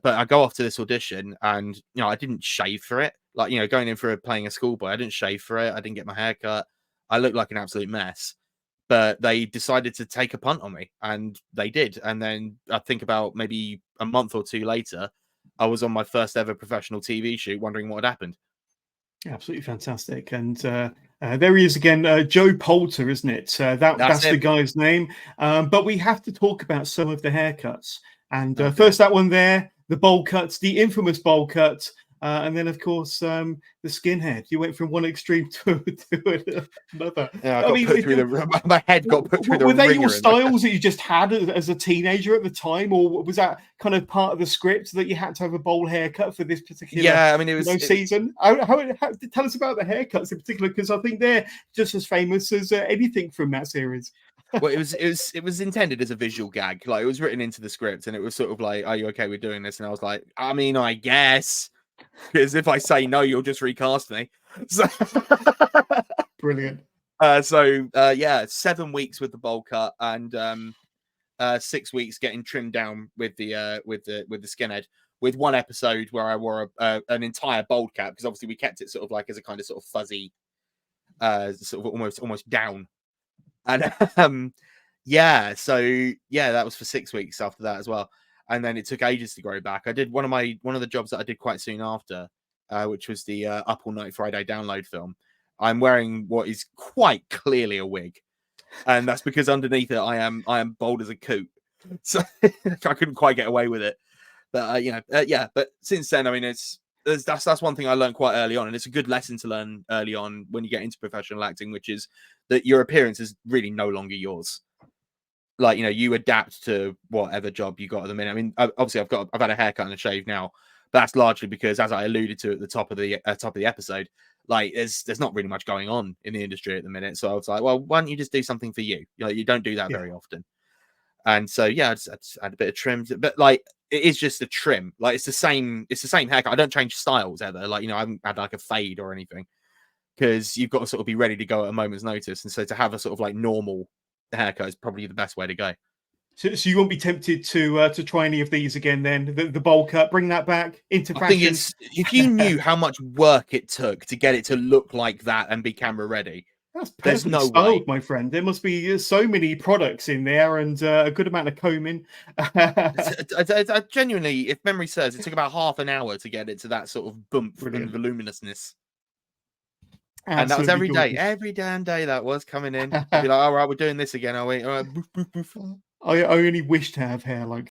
but I go off to this audition, and I didn't shave for it. Like, going in for playing a schoolboy, I didn't shave for it. I didn't get my hair cut. I looked like an absolute mess. But they decided to take a punt on me, and they did. And then I think about maybe a month or two later, I was on my first ever professional TV shoot, wondering what had happened. Absolutely fantastic. And there he is again, Joe Poulter, isn't it? That's the guy's name. But we have to talk about some of the haircuts. And first, that one there, the bowl cuts, the infamous bowl cut. And then, of course, the skinhead. You went from one extreme to another. Yeah, my head got put through the ringer. Were they your styles that you just had as a teenager at the time, or was that kind of part of the script that you had to have a bowl haircut for this particular? Yeah, I mean, it was season. How tell us about the haircuts in particular, because I think they're just as famous as anything from that series. Well, it was intended as a visual gag. Like, it was written into the script, and it was sort of like, "Are you okay with doing this?" And I was like, "I mean, I guess." Because if I say no, you'll just recast me. So brilliant. Yeah, 7 weeks with the bowl cut, and 6 weeks getting trimmed down with the skinhead. With one episode where I wore an entire bald cap, because obviously we kept it sort of like as a kind of sort of fuzzy, sort of almost down. And that was for 6 weeks after that as well. And then it took ages to grow back. I did one of the jobs that I did quite soon after, which was the Up All Night Friday download film. I'm wearing what is quite clearly a wig, and that's because underneath it I am bald as a coot. So I couldn't quite get away with it. But But since then, I mean, that's one thing I learned quite early on, and it's a good lesson to learn early on when you get into professional acting, which is that your appearance is really no longer yours. Like, you adapt to whatever job you got at the minute. I mean, obviously I've had a haircut and a shave now, but that's largely because, as I alluded to at the top of the episode, like there's not really much going on in the industry at the minute. So I was like, well, why don't you just do something for you? You don't do that very often. And so I just had a bit of trim, but like it is just a trim. Like it's the same haircut. I don't change styles ever. Like, I haven't had like a fade or anything, because you've got to sort of be ready to go at a moment's notice. And so to have a sort of like normal haircut is probably the best way to go. So you won't be tempted to try any of these again then? The bowl cut, bring that back into fashion? I think if you knew how much work it took to get it to look like that and be camera ready, there's no way, my friend. There must be so many products in there and a good amount of combing. I genuinely, if memory serves, it took about half an hour to get it to that sort of bump and voluminousness. And that was every damn day that was coming in. I'd be like, all right, we're doing this again, are we? All right, boof, boof, boof. I only wish to have hair like